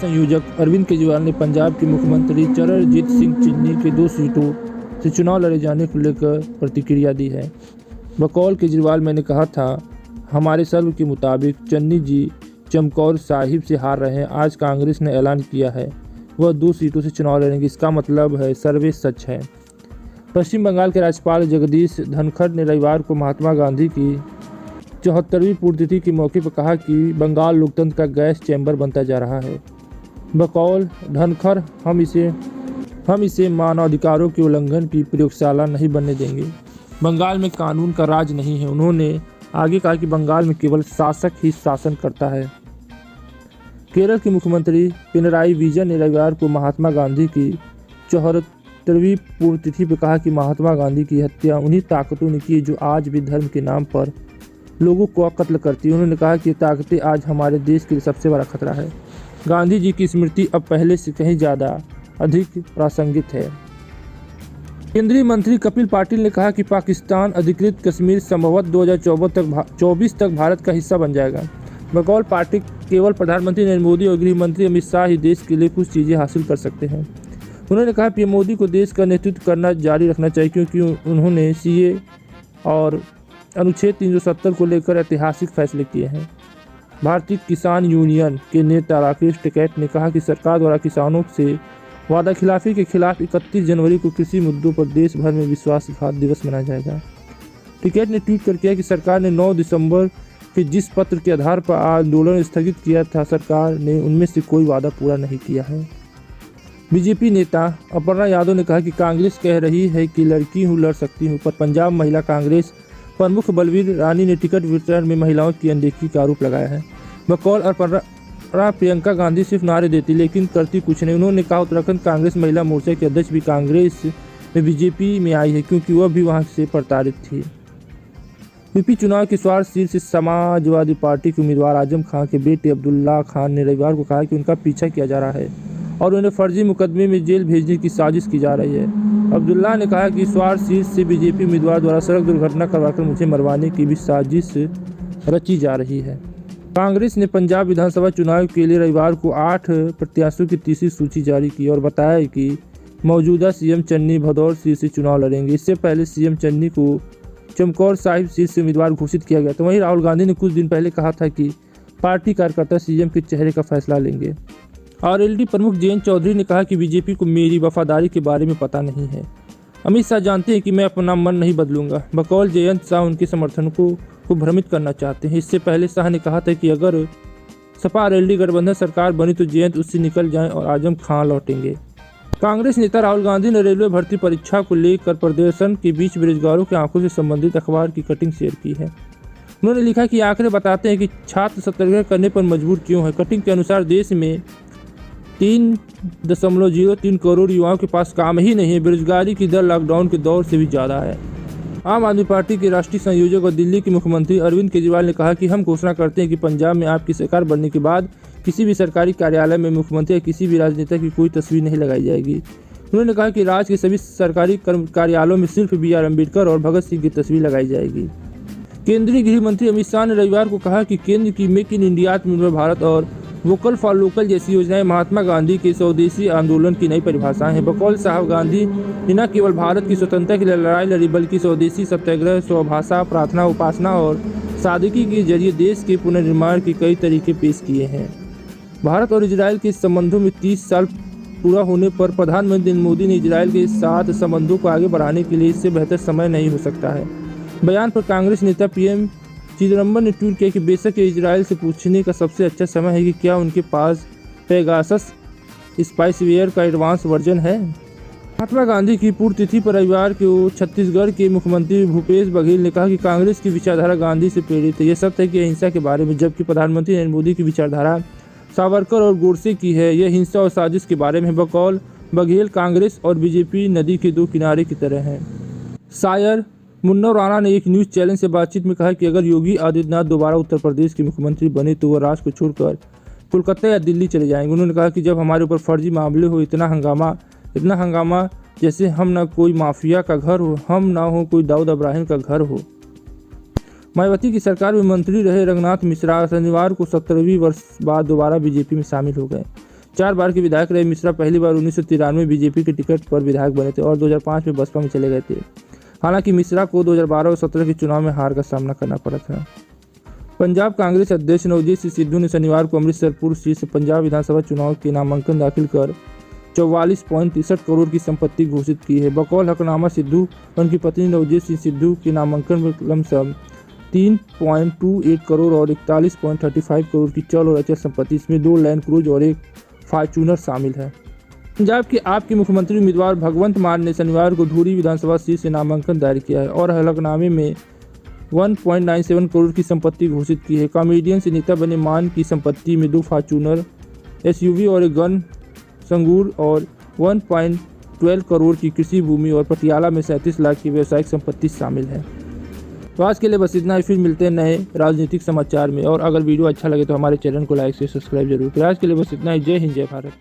संयोजक अरविंद केजरीवाल ने पंजाब के मुख्यमंत्री चरणजीत सिंह चन्नी के 2 सीटों से चुनाव लड़े जाने को लेकर प्रतिक्रिया दी है। बकौल केजरीवाल, मैंने कहा था हमारे सर्वे के मुताबिक चन्नी जी चमकौर साहिब से हार रहे हैं। आज कांग्रेस ने ऐलान किया है वह 2 सीटों से चुनाव लड़ेंगे, इसका मतलब है सर्वे सच है। पश्चिम बंगाल के राज्यपाल जगदीश धनखड़ ने रविवार को महात्मा गांधी की 74वीं पुण्यतिथि के मौके पर कहा कि बंगाल लोकतंत्र का गैस चैम्बर बनता जा रहा है। बकौल धनखड़, हम इसे मानवाधिकारों के उल्लंघन की प्रयोगशाला नहीं बनने देंगे। बंगाल में कानून का राज नहीं है। उन्होंने आगे कहा कि बंगाल में केवल शासक ही शासन करता है। केरल के मुख्यमंत्री पिनराई विजयन ने रविवार को महात्मा गांधी की 74वीं पुण्यतिथि पर कहा कि महात्मा गांधी की हत्या उन्हीं ताकतों ने की जो आज भी धर्म के नाम पर लोगों को कत्ल करती है। उन्होंने कहा कि ये ताकतें आज हमारे देश के लिए सबसे बड़ा खतरा है। गांधी जी की स्मृति अब पहले से कहीं ज़्यादा अधिक प्रासंगिक है। केंद्रीय मंत्री कपिल पाटिल ने कहा कि पाकिस्तान अधिकृत कश्मीर संभवतः 2024 तक भारत का हिस्सा बन जाएगा। बकौल पाटिल, केवल प्रधानमंत्री नरेंद्र मोदी और गृह मंत्री अमित शाह ही देश के लिए कुछ चीज़ें हासिल कर सकते हैं। उन्होंने कहा पीएम मोदी को देश का नेतृत्व करना जारी रखना चाहिए क्योंकि उन्होंने सीए और अनुच्छेद 370 को लेकर ऐतिहासिक फैसले किए हैं। भारतीय किसान यूनियन के नेता राकेश टिकैत ने कहा कि सरकार द्वारा किसानों से वादा खिलाफी के खिलाफ 31 जनवरी को कृषि मुद्दों पर देश भर में विश्वासघात दिवस मनाया जाएगा। टिकैत ने ट्वीट कर किया कि सरकार ने 9 दिसंबर के जिस पत्र के आधार पर आंदोलन स्थगित किया था, सरकार ने उनमें से कोई वादा पूरा नहीं किया है। बीजेपी नेता अपर्णा यादव ने कहा कि कांग्रेस कह रही है कि लड़की हूँ लड़ सकती हूँ, पर पंजाब महिला कांग्रेस प्रमुख बलवीर रानी ने टिकट वितरण में महिलाओं की अनदेखी का आरोप लगाया है। बकौल और प्रियंका गांधी सिर्फ नारे देती लेकिन करती कुछ नहीं। उन्होंने कहा उत्तराखंड कांग्रेस महिला मोर्चा की अध्यक्ष भी कांग्रेस में बीजेपी में आई है क्योंकि वह भी वहां से प्रताड़ित थी। यूपी चुनाव की स्वार शीर्ष समाजवादी पार्टी के उम्मीदवार आजम खान के बेटे अब्दुल्ला खान ने रविवार को कहा कि उनका पीछा किया जा रहा है और उन्हें फर्जी मुकदमे में जेल भेजने की साजिश की जा रही है। अब्दुल्ला ने कहा कि स्वार शीर्ष से बीजेपी उम्मीदवार द्वारा सड़क दुर्घटना करवाकर मुझे मरवाने की भी साजिश रची जा रही है। कांग्रेस ने पंजाब विधानसभा चुनाव के लिए रविवार को 8 प्रत्याशियों की तीसरी सूची जारी की और बताया कि मौजूदा सीएम चन्नी भदौर सीट से चुनाव लड़ेंगे। इससे पहले सीएम चन्नी को चमकौर साहिब सीट से उम्मीदवार घोषित किया गया था। वहीं राहुल गांधी ने कुछ दिन पहले कहा था कि पार्टी कार्यकर्ता सीएम के चेहरे का फैसला लेंगे। आरएलडी प्रमुख जयंत चौधरी ने कहा कि बीजेपी को मेरी वफादारी के बारे में पता नहीं है। अमित शाह जानते हैं कि मैं अपना मन नहीं बदलूंगा। बकौल जयंत शाह उनके समर्थकों को भ्रमित करना चाहते हैं। इससे पहले शाह ने कहा था कि अगर सपा आरएलडी गठबंधन सरकार बनी तो जयंत उससे निकल जाएं और आजम खान लौटेंगे। कांग्रेस नेता राहुल गांधी ने रेलवे भर्ती परीक्षा को लेकर प्रदर्शन के बीच बेरोजगारों की आंखों से संबंधित अखबार की कटिंग शेयर की है। उन्होंने लिखा कि आंकड़े बताते हैं कि छात्र सत्याग्रह करने पर मजबूर क्यों है। कटिंग के अनुसार देश में 3.03 करोड़ युवाओं के पास काम ही नहीं है। बेरोजगारी की दर लॉकडाउन के दौर से भी ज़्यादा है। आम आदमी पार्टी के राष्ट्रीय संयोजक और दिल्ली के मुख्यमंत्री अरविंद केजरीवाल ने कहा कि हम घोषणा करते हैं कि पंजाब में आपकी सरकार बनने के बाद किसी भी सरकारी कार्यालय में मुख्यमंत्री या किसी भी राजनेता की कोई तस्वीर नहीं लगाई जाएगी। उन्होंने कहा कि राज्य के सभी सरकारी कार्यालयों में सिर्फ BR अम्बेडकर और भगत सिंह की तस्वीर लगाई जाएगी। केंद्रीय गृह मंत्री अमित शाह ने रविवार को कहा कि केंद्र की मेक इन इंडिया, आत्मनिर्भर भारत और वोकल फॉर लोकल जैसी योजनाएं महात्मा गांधी के स्वदेशी आंदोलन की नई परिभाषाएं हैं। बकौल साहब गांधी ने न केवल भारत की स्वतंत्रता के लिए लड़ाई लड़ी बल्कि स्वदेशी सत्याग्रह, स्वभाषा, प्रार्थना, उपासना और सादगी के जरिए देश के पुनर्निर्माण के कई तरीके पेश किए हैं। भारत और इजराइल के संबंधों में 30 साल पूरा होने पर प्रधानमंत्री नरेंद्र मोदी ने इजराइल के साथ संबंधों को आगे बढ़ाने के लिए इससे बेहतर समय नहीं हो सकता है। बयान पर कांग्रेस नेता पीएम चिदम्बरम ने ट्वीट किया कि बेशक ये इजराइल से पूछने का सबसे अच्छा समय है कि क्या उनके पास पेगासस स्पाइसवेयर का एडवांस वर्जन है। महात्मा गांधी की पुण्यतिथि पर रविवार को छत्तीसगढ़ के मुख्यमंत्री भूपेश बघेल ने कहा कि कांग्रेस की विचारधारा गांधी से प्रेरित है। यह सत्य है कि अहिंसा के बारे में, जबकि प्रधानमंत्री नरेंद्र मोदी की विचारधारा सावरकर और गोडसे की है। यह हिंसा और साजिश के बारे में। बकौल बघेल, कांग्रेस और बीजेपी नदी के 2 किनारे की तरह हैं। शायर मुन्ना राणा ने एक न्यूज़ चैनल से बातचीत में कहा कि अगर योगी आदित्यनाथ दोबारा उत्तर प्रदेश के मुख्यमंत्री बने तो वह राज्य को छोड़कर कोलकाता या दिल्ली चले जाएंगे। उन्होंने कहा कि जब हमारे ऊपर फर्जी मामले हो, इतना हंगामा जैसे हम ना कोई माफिया का घर हो, हम ना हो कोई दाऊद इब्राहिम का घर हो। मायावती की सरकार में मंत्री रहे रंगनाथ मिश्रा शनिवार को 17वीं वर्ष बाद दोबारा बीजेपी में शामिल हो गए। 4 बार के विधायक रहे मिश्रा। पहली बार 1993 में बीजेपी के टिकट पर विधायक बने थे और 2005 में बसपा में चले गए थे। हालांकि मिश्रा को 2012 और 2017 के चुनाव में हार का सामना करना पड़ा था। पंजाब कांग्रेस अध्यक्ष नवजोत सिंह सिद्धू ने शनिवार को अमृतसर पूर्व सीट से पंजाब विधानसभा चुनाव के नामांकन दाखिल कर 44.63 करोड़ की संपत्ति घोषित की है। बकौल हकनामा सिद्धू और उनकी पत्नी नवजोत सिंह सिद्धू के नामांकन में लमसम 3.28 करोड़ और 41.35 करोड़ की चल और अचल संपत्ति, इसमें 2 लैंड क्रूज और एक फॉर्च्यूनर शामिल है। पंजाब के आपके मुख्यमंत्री उम्मीदवार भगवंत मान ने शनिवार को धूरी विधानसभा सीट से नामांकन दायर किया है और हलफनामे में 1.97 करोड़ की संपत्ति घोषित की है। कॉमेडियन से नेता बने मान की संपत्ति में 2 फॉर्च्यूनर SUV और एक गन संगूर और 1.12 करोड़ की कृषि भूमि और पटियाला में 37 लाख की व्यावसायिक संपत्ति शामिल है। तो आज के लिए बस इतना ही, फिर मिलते हैं नए राजनीतिक समाचार में। और अगर वीडियो अच्छा लगे तो हमारे चैनल को लाइक से सब्सक्राइब जरूर करें। आज के लिए बस इतना ही। जय हिंद, जय भारत।